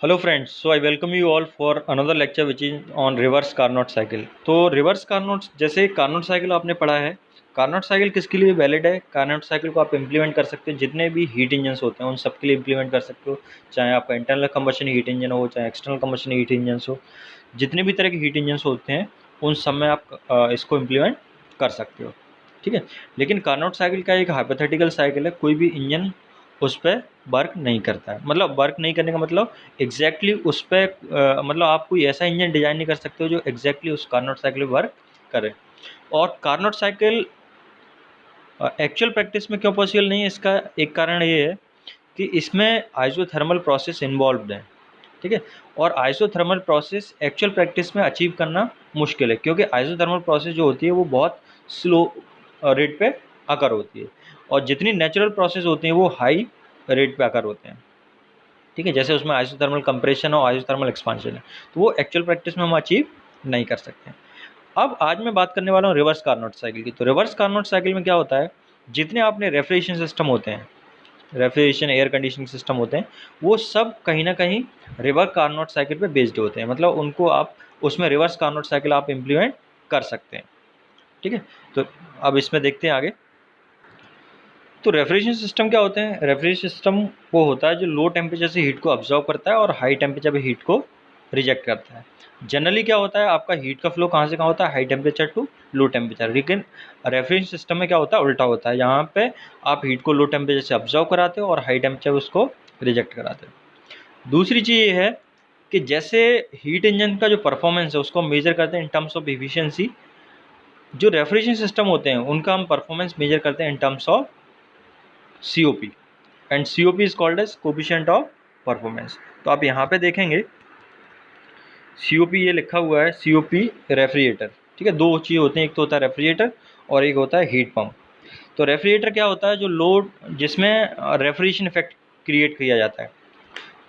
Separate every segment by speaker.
Speaker 1: Hello friends, so I welcome you all for another lecture which is on reverse Carnot cycle. तो reverse Carnot, जैसे Carnot cycle आपने पढ़ा है, Carnot cycle किसके लिए valid है? कार्नोट साइकिल को आप इम्प्लीमेंट कर सकते हो जितने भी हीट इंजन्स होते हैं उन सब के लिए इम्प्लीमेंट कर सकते हो। चाहे आपका इंटरनल कंबशन हीट इंजन हो, चाहे एक्सटर्नल कंबशन हीट इंजन हो, जितने भी तरह के हीट इंजन्स होते हैं उन सब में आप इसको इम्प्लीमेंट कर सकते हो। ठीक है, लेकिन कार्नोट साइकिल का एक हाइपोथेटिकल साइकिल है, कोई भी इंजन उस पर वर्क नहीं करता है। मतलब वर्क नहीं करने का मतलब एग्जैक्टली उस पर मतलब आप कोई ऐसा इंजन डिजाइन नहीं कर सकते हो जो एग्जैक्टली उस कार्नोट साइकिल में वर्क करे। और कार्नोट साइकिल एक्चुअल प्रैक्टिस में क्यों पॉसिबल नहीं है, इसका एक कारण ये है कि इसमें आइसोथर्मल प्रोसेस इन्वॉल्व है। ठीक है, और आइसोथर्मल प्रोसेस एक्चुअल प्रैक्टिस में अचीव करना मुश्किल है, क्योंकि आइसोथर्मल प्रोसेस जो होती है वो बहुत स्लो रेट पे अकर होती है, और जितनी नेचुरल प्रोसेस होती हैं वो हाई रेट पे अकर होते हैं। ठीक है, जैसे उसमें आइसोथर्मल कंप्रेशन और आइसोथर्मल एक्सपांशन है, तो वो एक्चुअल प्रैक्टिस में हम अचीव नहीं कर सकते हैं। अब आज मैं बात करने वाला हूँ रिवर्स कार्नोट साइकिल की। तो रिवर्स कार्नोट साइकिल में क्या होता है, जितने आपने रेफ्रिजरेशन सिस्टम होते हैं, रेफ्रिजरेशन एयर कंडीशनिंग सिस्टम होते हैं, वो सब कहीं ना कहीं रिवर्स कार्नोट साइकिल पे बेस्ड होते हैं। मतलब उनको आप उसमें रिवर्स कार्नोट साइकिल आप इम्प्लीमेंट कर सकते हैं। ठीक है, तो अब इसमें देखते हैं आगे। तो रेफ्रिजरेशन सिस्टम क्या होते हैं? रेफ्रिजरेशन सिस्टम वो होता है जो लो टेम्परेचर से हीट को ऑब्जर्व करता है और हाई टेम्परेचर पे हीट को रिजेक्ट करता है। जनरली क्या होता है, आपका हीट का फ्लो कहाँ से कहाँ होता है? High temperature to low temperature. लेकिन रेफ्रिजरेशन सिस्टम में क्या होता है? उल्टा होता है। यहाँ पे आप हीट को लो टेम्परेचर से ऑब्जर्व कराते हो और हाई टेम्परेचर उसको रिजेक्ट कराते हो। दूसरी चीज़ ये है कि जैसे हीट इंजन का जो परफॉर्मेंस है उसको हम मेजर करते हैं इन टर्म्स ऑफ एफिशिएंसी, जो रेफ्रिजरेशन सिस्टम होते हैं उनका हम परफॉर्मेंस मेजर करते हैं in terms of COP, and COP is called as coefficient of performance. तो आप यहाँ पे देखेंगे COP ये लिखा हुआ है, COP रेफ्रिजरेटर। ठीक है, दो चीज़ होते हैं, एक तो होता है रेफ्रिजरेटर और एक होता है हीट पंप। तो रेफ्रिजरेटर क्या होता है? जो लोड जिसमें रेफ्रिजरेशन इफेक्ट क्रिएट किया जाता है,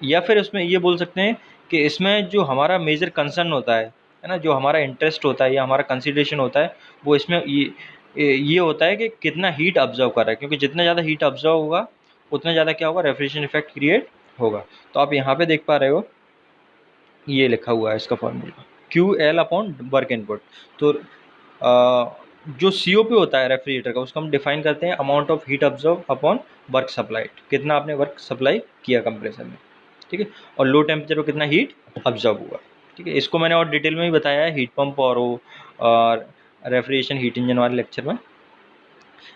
Speaker 1: या फिर उसमें ये बोल सकते हैं कि इसमें जो हमारा मेजर कंसर्न होता है ना, जो हमारा इंटरेस्ट होता है या हमारा कंसिडरेशन होता है, वो इसमें ये होता है कि कितना हीट ऑब्जर्व कर रहा है, क्योंकि जितना ज़्यादा हीट ऑब्जर्व होगा उतना ज़्यादा क्या होगा? रेफ्रिजरेशन इफेक्ट क्रिएट होगा। तो आप यहाँ पे देख पा रहे हो, ये लिखा हुआ है इसका formula QL upon work input. तो जो COP होता है रेफ्रिजरेटर का, उसको हम डिफाइन करते हैं amount of heat observe upon work supplied, कितना आपने वर्क सप्लाई किया कंप्रेसर में। ठीक है, और लो टेम्परेचर पर कितना हीट ऑब्जर्व हुआ। ठीक है, इसको मैंने और डिटेल में ही बताया है हीट पंप और वो रेफ्रिजरेशन हीट इंजन वाले लेक्चर में।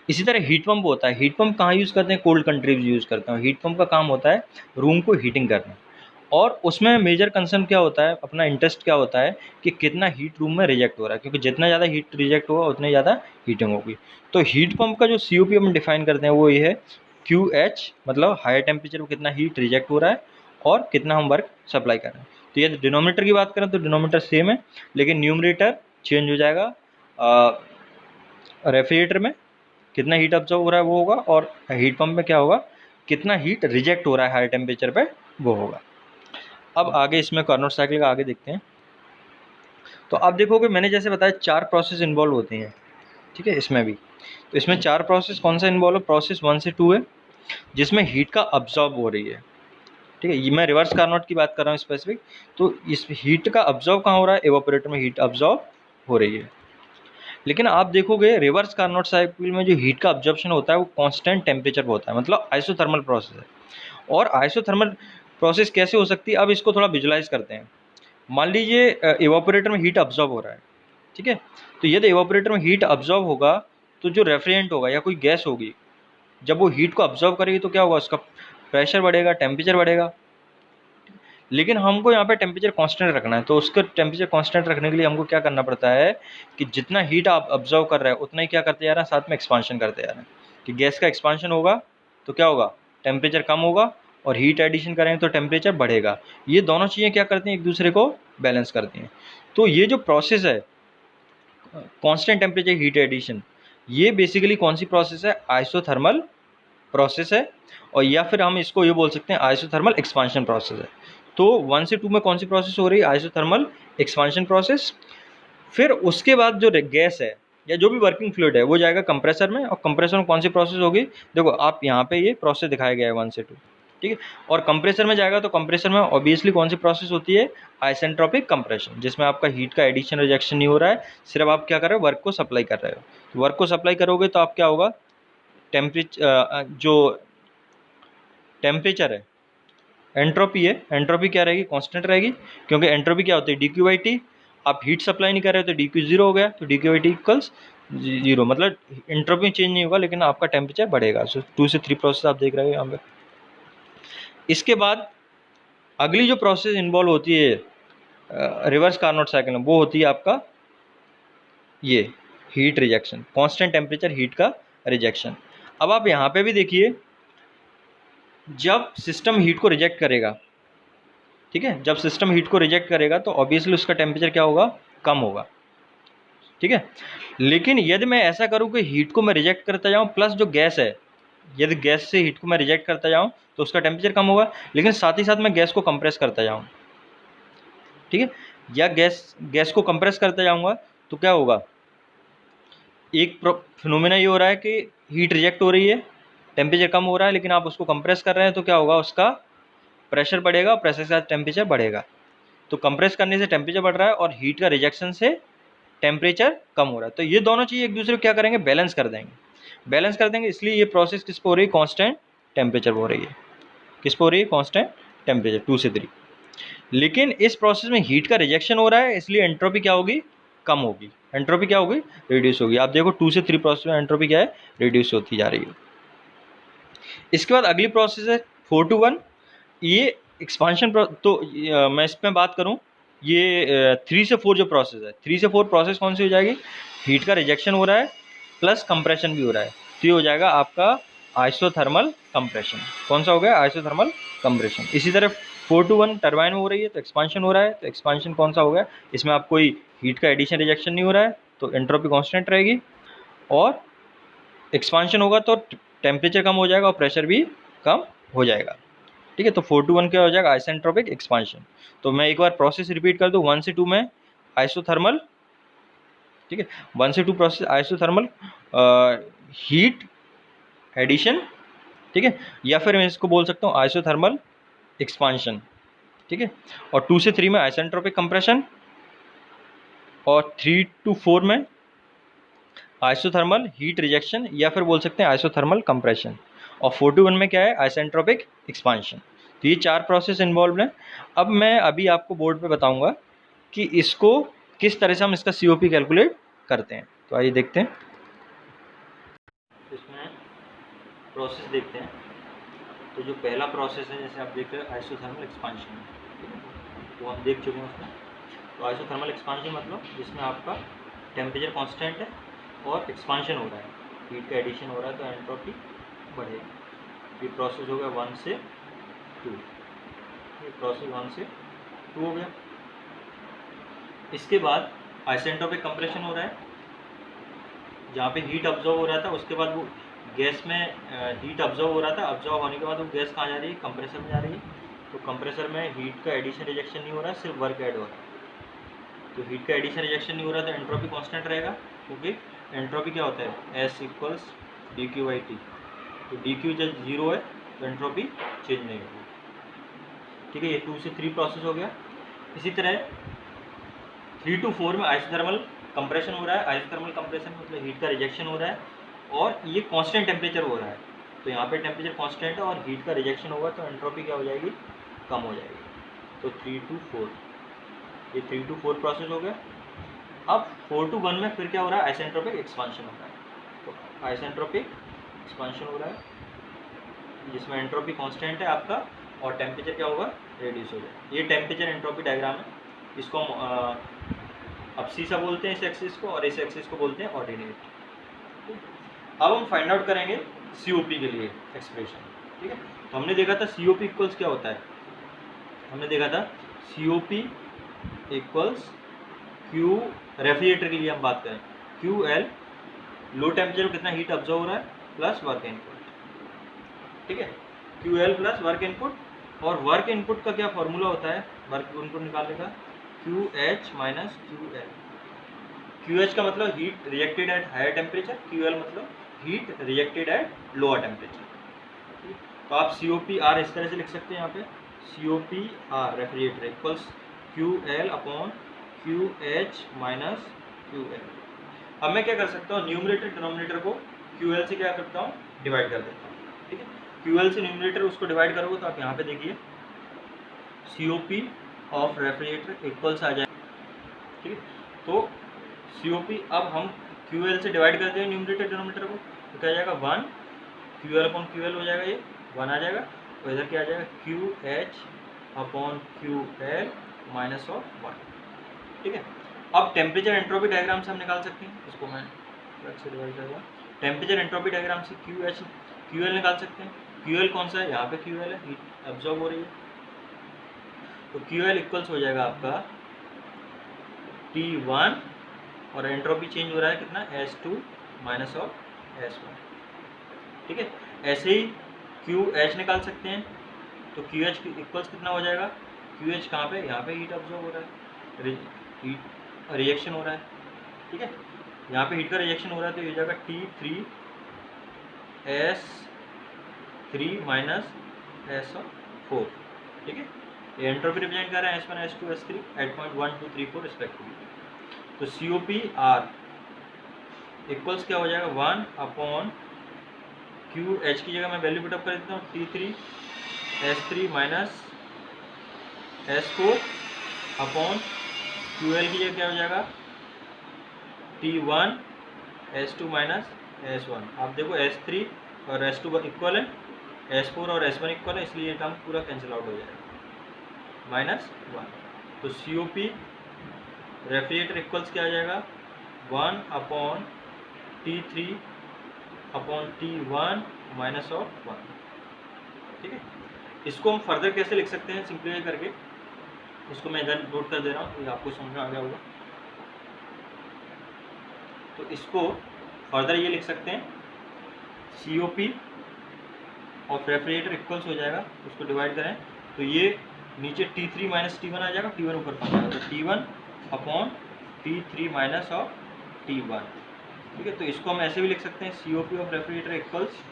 Speaker 1: इसी तरह हीट पंप होता है। हीट पंप कहाँ यूज़ करते हैं? कोल्ड कंट्रीज यूज़ करते हैं। हीट पंप का काम होता है रूम को हीटिंग करना, और उसमें मेजर कंसर्न क्या होता है, अपना इंटरेस्ट क्या होता है कि कितना हीट रूम में रिजेक्ट हो रहा है, क्योंकि जितना ज़्यादा हीट रिजेक्ट होगा उतनी ज़्यादा हीटिंग होगी। तो हीट पंप का जो COP हम डिफाइन करते हैं वो ये है QH, मतलब हायर टेम्परेचर पर कितना हीट रिजेक्ट हो रहा है और कितना हम वर्क सप्लाई कर रहे हैं। तो ये डिनोमीटर की बात करें तो डिनोमीटर सेम है, लेकिन न्यूमरेटर चेंज हो जाएगा। रेफ्रिजरेटर में कितना हीट ऑब्जर्व हो रहा है वो होगा, और हीट पंप में क्या होगा? कितना हीट रिजेक्ट हो रहा है हाई टेम्परेचर पे, वो होगा। अब आगे इसमें कार्नोट साइकिल का आगे देखते हैं। तो आप देखोगे मैंने जैसे बताया 4 प्रोसेस इन्वॉल्व होते हैं। ठीक है, इसमें भी, तो इसमें 4 प्रोसेस कौन सा इन्वॉल्व है? प्रोसेस 1 से 2 है, जिसमें हीट का ऑब्जॉर्ब हो रही है। ठीक है, ये मैं रिवर्स कार्नोट की बात कर रहा हूँ स्पेसिफिक। तो इस हीट का ऑब्जॉर्व कहाँ हो रहा है? एवापोरेटर में हीट ऑब्जॉर्व हो रही है। लेकिन आप देखोगे रिवर्स कार्नोट साइकिल में जो हीट का ऑब्जर्प्शन होता है वो कांस्टेंट टेम्परेचर पर होता है, मतलब आइसोथर्मल प्रोसेस है। और आइसोथर्मल प्रोसेस कैसे हो सकती है, अब इसको थोड़ा विजुलाइज करते हैं। मान लीजिए इवापोरेटर में हीट ऑब्जॉर्व हो रहा है। ठीक है, तो यदि इवापोरेटर में हीट ऑब्जॉर्व होगा तो जो रेफ्रिजरेंट होगा या कोई गैस होगी, जब वो हीट को ऑब्जॉर्व करेगी तो क्या होगा? उसका प्रेशर बढ़ेगा, टेम्परेचर बढ़ेगा। लेकिन हमको यहाँ पे टेम्परेचर कांस्टेंट रखना है, तो उसका टेम्परेचर कांस्टेंट रखने के लिए हमको क्या करना पड़ता है कि जितना हीट आप ऑब्जर्व कर रहे हैं उतना ही क्या करते जा रहा है, साथ में एक्सपांशन करते जा रहे हैं। कि गैस का एक्सपांशन होगा तो क्या होगा? टेम्परेचर कम होगा, और हीट एडिशन करेंगे तो टेम्परेचर बढ़ेगा। ये दोनों चीज़ें क्या करती हैं? एक दूसरे को बैलेंस करती हैं। तो ये जो प्रोसेस है कांस्टेंट टेम्परेचर हीट एडिशन, ये बेसिकली कौन सी प्रोसेस है? आइसोथर्मल प्रोसेस है। और या फिर हम इसको ये बोल सकते हैं आइसोथर्मल एक्सपांशन प्रोसेस है। तो 1 से 2 में कौन सी प्रोसेस हो रही है? Isothermal expansion process. फिर उसके बाद जो गैस है या जो भी वर्किंग फ्लूइड है वो जाएगा कंप्रेसर में, और कंप्रेसर में कौन सी प्रोसेस होगी? देखो आप यहाँ पे ये प्रोसेस दिखाया गया है 1 से 2। ठीक है। और कंप्रेसर में जाएगा तो कंप्रेसर में ऑब्वियसली कौन सी प्रोसेस होती है, आइसेंट्रोपिक कंप्रेशन, जिसमें आपका हीट का एडिशन रिजेक्शन नहीं हो रहा है, सिर्फ आप क्या कर रहे हो, वर्क को सप्लाई कर रहे हो। तो वर्क को सप्लाई करोगे तो आप क्या होगा, जो टेम्परेचर है, एंट्रोपी है, एंट्रोपी क्या रहेगी, कांस्टेंट रहेगी, क्योंकि एंट्रोपी क्या होती है, dq/t। आप हीट सप्लाई नहीं कर रहे हो तो dq जीरो हो गया, तो dq/t इक्वल्स जीरो, मतलब एंट्रोपी चेंज नहीं होगा लेकिन आपका टेम्परेचर बढ़ेगा। सो 2 से 3 प्रोसेस आप देख रहे हो यहाँ पे। इसके बाद अगली जो प्रोसेस इन्वॉल्व होती है रिवर्स कार्नोट साइकिल में, वो होती है आपका ये heat rejection, constant temperature heat का रिजेक्शन। अब आप यहाँ पे भी देखिए, जब सिस्टम हीट को रिजेक्ट करेगा, ठीक है, जब सिस्टम हीट को रिजेक्ट करेगा तो ऑब्वियसली उसका टेम्परेचर क्या होगा, कम होगा, ठीक है। लेकिन यदि मैं ऐसा करूँ कि हीट को मैं रिजेक्ट करता जाऊँ प्लस जो गैस है, यदि गैस से हीट को मैं रिजेक्ट करता जाऊँ तो उसका टेम्परेचर कम होगा, लेकिन साथ ही साथ मैं गैस को कंप्रेस करता जाऊँ, ठीक है, या गैस को कंप्रेस करते जाऊँगा तो क्या होगा, एक फिनोमेना ये हो रहा है कि हीट रिजेक्ट हो रही है, टेम्परेचर कम हो रहा है, लेकिन आप उसको कंप्रेस कर रहे हैं तो क्या होगा, उसका प्रेशर बढ़ेगा, प्रेशर के साथ टेम्परेचर बढ़ेगा। तो कंप्रेस करने से टेम्परेचर बढ़ रहा है और हीट का रिजेक्शन से टेम्परेचर कम हो रहा है। तो ये दोनों चीज़ एक दूसरे को क्या करेंगे, बैलेंस कर देंगे, बैलेंस कर देंगे। इसलिए ये प्रोसेस किस पे हो रही है, कांस्टेंट टेम्परेचर हो रही है। किस पे हो रही है, कांस्टेंट टेम्परेचर 2 से 3। लेकिन इस प्रोसेस में हीट का रिजेक्शन हो रहा है, इसलिए एंट्रोपी क्या होगी, कम होगी। एंट्रोपी क्या होगी, रिड्यूस होगी। आप देखो 2 से 3 प्रोसेस में एंट्रोपी क्या है, रिड्यूस होती जा रही है। इसके बाद अगली प्रोसेस है 4 to 1। ये एक्सपांशन तो मैं इसमें बात करूं, ये 3 से 4 जो प्रोसेस है, 3 से 4 प्रोसेस कौन सी हो जाएगी, हीट का रिजेक्शन हो रहा है प्लस कंप्रेशन भी हो रहा है, तो ये हो जाएगा आपका आइसोथर्मल कंप्रेशन। कौन सा हो गया, आइसोथर्मल कंप्रेशन। इसी तरह 4 to 1 टरबाइन में हो रही है तो एक्सपांशन हो रहा है, तो एक्सपांशन कौन सा हो गया, इसमें आप कोई हीट का एडिशन रिजेक्शन नहीं हो रहा है, तो एंट्रोपी कॉन्स्टेंट रहेगी, और एक्सपांशन होगा तो टेम्परेचर कम हो जाएगा और प्रेशर भी कम हो जाएगा, ठीक है। तो 4 to 1 क्या हो जाएगा, आइसेंट्रोपिक एक्सपांशन। तो मैं एक बार प्रोसेस रिपीट कर दूं, 1 से 2 में आइसोथर्मल, ठीक है, 1 से 2 प्रोसेस आइसोथर्मल हीट एडिशन, ठीक है, या फिर मैं इसको बोल सकता हूँ आइसोथर्मल एक्सपांशन, ठीक है। और 2 से 3 में आइसेंट्रोपिक कंप्रेशन, और 3 to 4 में आइसोथर्मल हीट रिजेक्शन, या फिर बोल सकते हैं आइसोथर्मल कंप्रेशन, और 4 to 1 में क्या है, आइसेंट्रोपिक एक्सपांशन। तो ये 4 प्रोसेस इन्वॉल्व हैं। अब मैं अभी आपको बोर्ड पे बताऊंगा कि इसको किस तरह से हम इसका COP कैलकुलेट करते हैं। तो आइए देखते हैं, इसमें प्रोसेस देखते हैं। तो जो पहला प्रोसेस है, जैसे आप देख रहे हैं आइसोथर्मल एक्सपांशन, वो हम देख चुके हैं उसमें। तो आइसोथर्मल एक्सपांशन मतलब जिसमें आपका टेम्परेचर कांस्टेंट है और एक्सपांशन हो रहा है, हीट का एडिशन हो रहा है, तो एंट्रोपी बढ़ेगी। ये प्रोसेस हो गया 1 से 2, ये प्रोसेस 1 से 2 हो गया। इसके बाद आइसेंट्रोपिक कंप्रेशन हो रहा है, जहाँ पे हीट ऑब्जर्व हो रहा था, उसके बाद वो गैस में हीट ऑब्जर्व हो रहा था, ऑब्जर्व होने के बाद वो गैस कहाँ जा रही है, कंप्रेसर में जा रही है। तो कंप्रेसर में हीट का एडिशन रिजेक्शन नहीं हो रहा है, सिर्फ वर्क ऐड हो रहा है। तो हीट का एडिशन रिजेक्शन नहीं हो रहा, तो एंट्रोपी कांस्टेंट रहेगा, क्योंकि एंट्रोपी क्या होता है, S इक्वल्स dq/t। तो dq जब 0 है तो एंट्रोपी चेंज नहीं होगी, ठीक है। ये 2 से 3 प्रोसेस हो गया। इसी तरह 3 to 4 में आइसोथर्मल कंप्रेशन हो रहा है। आइसोथर्मल कंप्रेशन मतलब हीट का रिजेक्शन हो रहा है और ये कांस्टेंट टेम्परेचर हो रहा है। तो यहाँ पे टेम्परेचर कांस्टेंट है और हीट का रिजेक्शन होगा, तो एंट्रोपी क्या हो जाएगी, कम हो जाएगी। तो 3 to 4, ये 3 to 4 प्रोसेस हो गया। अब 4 to 1 में फिर क्या हो रहा है, आइसेंट्रोपिक एक्सपांशन हो रहा है। तो आइसेंट्रोपिक एक्सपांशन हो रहा है, जिसमें एंट्रोपी कांस्टेंट है आपका और टेम्परेचर क्या होगा, रिड्यूस हो जाएगा। ये टेम्परेचर एंट्रोपी डायग्राम है। इसको हम अब सीसा बोलते हैं इस एक्सिस को, और इस एक्सिस को बोलते हैं ऑर्डिनेट। अब हम फाइंड आउट करेंगे COP के लिए एक्सप्रेशन, ठीक है। तो हमने देखा था COP इक्वल्स क्या होता है, हमने देखा था COP इक्वल्स Q, रेफ्रिजरेटर के लिए हम बात करें, QL लो टेम्परेचर में कितना हीट ऑब्जर्व हो रहा है प्लस वर्क इनपुट, ठीक है। QL प्लस वर्क इनपुट, और वर्क इनपुट का क्या फॉर्मूला होता है वर्क इनपुट निकालने का, QH माइनस QL। QH का मतलब heat rejected at higher temperature, QL मतलब heat rejected at lower temperature. तो आप COP R इस तरह से लिख सकते हैं यहाँ पे, COP R refrigerator equals QL upon QH minus QL। अब मैं क्या कर सकता हूँ, न्यूमरेटर डिनोमिनेटर को QL से क्या करता हूँ, डिवाइड कर देता हूँ। ठीक है, QL से न्यूमरेटर उसको डिवाइड करोगे तो आप यहाँ पे देखिए COP ऑफ रेफ्रिजरेटर इक्वल्स आ जाए। ठीक है, तो COP अब हम QL से डिवाइड करते हैं न्यूमरेटर डिनोमिनेटर को, तो क्या आ जाएगा 1 QL अपॉन QL हो जाएगा, ये 1 आ जाएगा, और इधर क्या आ जाएगा QH upon QL minus of 1। ठीक है, अब टेम्परेचर एंट्रोपी डायग्राम से हम निकाल सकते हैं, इसको मैं अलग से डिवाइड करूँगा। टेम्परेचर एंट्रोपी डायग्राम से QL निकाल सकते हैं। QL कौन सा है, यहाँ पे QL है, हीट एब्जॉर्ब हो रही है, तो QL इक्वल्स हो जाएगा आपका T1 और एंट्रोपी चेंज हो रहा है कितना, S2 माइनस ऑफ S1। ठीक है, ऐसे ही QH निकाल सकते हैं, तो QH इक्वल्स कितना हो जाएगा, QH कहाँ पे, यहाँ पे हीट एब्जॉर्ब हो रहा है, हीट रिएक्शन हो रहा है। ठीक है, यहाँ पे हीट का रिएक्शन हो रहा है, तो ये जाएगा T3 S3 माइनस S4। ठीक है, ये एंट्रोपी रिप्रेजेंट कर रहे हैं S1 S2 S3 at point 1 2 3 4 respectively. तो COP R इक्वल्स क्या हो जाएगा 1 अपॉन QH की जगह मैं वैल्यू पुटअप कर देता हूँ T3 S3 minus S4 upon QL की जगह क्या हो जाएगा T1 S2 माइनस S1। आप देखो S3 और S2 इक्वल है, S4 और S1 इक्वल है, इसलिए ये टर्म पूरा कैंसिल आउट हो जाएगा माइनस 1। तो COP रेफ्रिजरेटर इक्वल्स क्या आ जाएगा 1 upon T3 upon T1 minus of 1। ठीक है, इसको हम फर्दर कैसे लिख सकते हैं, सिंप्लीफाई करके, इसको मैं इधर नोट कर दे रहा हूँ, ये आपको समझ में आ गया होगा। तो इसको फर्दर ये लिख सकते हैं COP ऑफ रेफ्रिजरेटर इक्वल्स हो जाएगा, उसको डिवाइड करें तो ये नीचे T3 माइनस T1 आ जाएगा, T1 ऊपर पहुँच जाएगा, तो T1 upon T3 minus of T1। ठीक है, तो इसको हम ऐसे भी लिख सकते हैं COP of refrigerator equals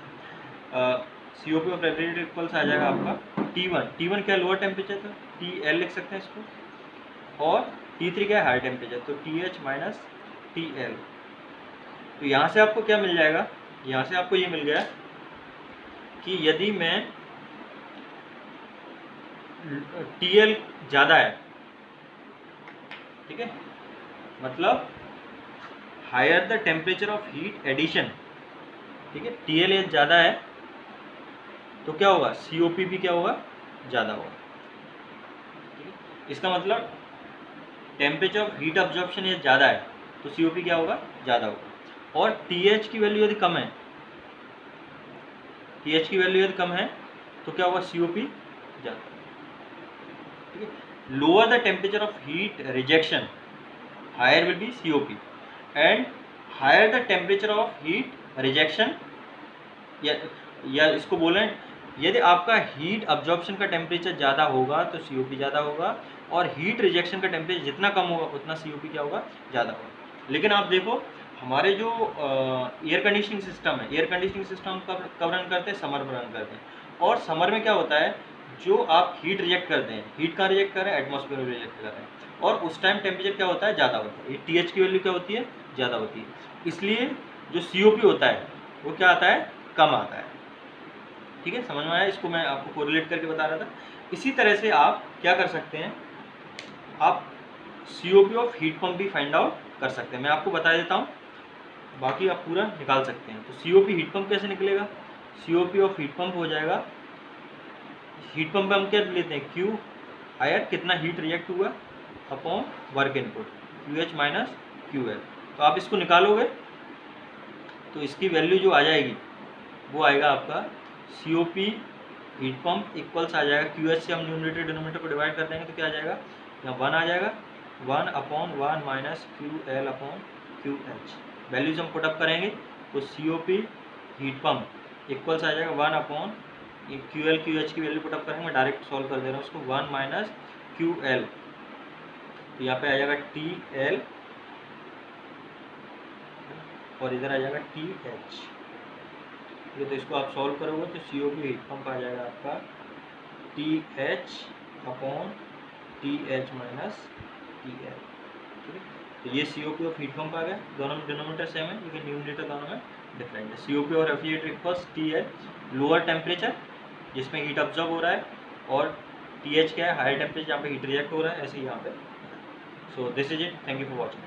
Speaker 1: COP of refrigerator equals आ जाएगा आपका T1 क्या लोअर टेम्परेचर, तो TL लिख सकते हैं इसको, और T3 क्या है हाई टेम्परेचर, तो TH माइनस TL। तो यहाँ से आपको क्या मिल जाएगा, यहाँ से आपको ये मिल गया कि यदि मैं TL ज़्यादा है, ठीक है, मतलब higher the temperature of heat addition, ठीक है, TL ज़्यादा है तो क्या होगा COP भी क्या होगा, ज़्यादा होगा। ठीक है, इसका मतलब टेम्परेचर ऑफ हीट अब्जॉर्प्शन ये ज़्यादा है तो COP क्या होगा, ज़्यादा होगा। और TH की वैल्यू यदि कम है, TH की वैल्यू यदि कम है तो क्या होगा, COP ज़्यादा। ठीक है, lower the temperature of heat rejection higher will be COP, and higher the temperature of heat rejection, या इसको बोलें यदि आपका हीट अब्जॉर्प्शन का टेम्परेचर ज़्यादा होगा तो COP ज़्यादा होगा, और हीट रिजेक्शन का टेम्परेचर जितना कम होगा उतना COP क्या होगा, ज़्यादा होगा। लेकिन आप देखो हमारे जो एयर कंडीशनिंग सिस्टम है, एयर कंडीशनिंग सिस्टम कब रन करते हैं, समर में रन करते हैं, और समर में क्या होता है, जो आप हीट रिजेक्ट करते हैं, हीट कहाँ रिजेक्ट कर रहे हैं, एटमॉस्फेयर में रिजेक्ट कर रहे हैं, और उस टाइम टेम्परेचर क्या होता है, ज़्यादा होता है, ये TH की वैल्यू क्या होती है, ज़्यादा होती है, इसलिए जो COP होता है वो क्या आता है, कम आता है। ठीक है, समझ में आया, इसको मैं आपको कोरिलेट करके बता रहा था। इसी तरह से आप क्या कर सकते हैं, आप COP ऑफ हीट पंप भी फाइंड आउट कर सकते हैं, मैं आपको बता देता हूँ, बाकी आप पूरा निकाल सकते हैं। तो COP हीट पंप कैसे निकलेगा, COP ऑफ हीट पंप हो जाएगा, हीट पंप हम क्या लेते हैं, Q हायर कितना हीट रिजेक्ट हुआ upon work input QH minus QL। तो आप इसको निकालोगे तो इसकी वैल्यू जो आ जाएगी वो आएगा आपका COP हीट पंप इक्वल्स आ जाएगा, QH से हम न्यूमरेटर डिनोमिनेटर को डिवाइड कर देंगे तो क्या आ जाएगा, यहाँ 1 आ जाएगा, 1 upon 1 minus QL upon QH। Values हम पुटअप करेंगे तो COP हीट पंप इक्वल्स आ जाएगा 1 अपॉन QL QH की वैल्यू पुटअप करेंगे, मैं डायरेक्ट सॉल्व कर दे रहा हूँ उसको, 1 माइनस QL, तो यहाँ पे आ जाएगा TL और इधर आ जाएगा TH। ठीक है, तो इसको आप सॉल्व करोगे तो COP हीट पंप आ जाएगा आपका TH upon TH minus TL। ठीक है, तो ये COP ऑफ हीट पंप आ गया, दोनों में डिनोमिनेटर सेम है लेकिन न्यूमरेटर दोनों में डिफरेंट है। COP और refrigerator equals TH lower temperature जिसमें हीट ऑब्जर्व हो रहा है, और TH क्या है, हायर टेम्परेचर जहाँ पे हीट रिजेक्ट हो रहा है, ऐसे ही यहाँ पे। So this is it, thank you for watching.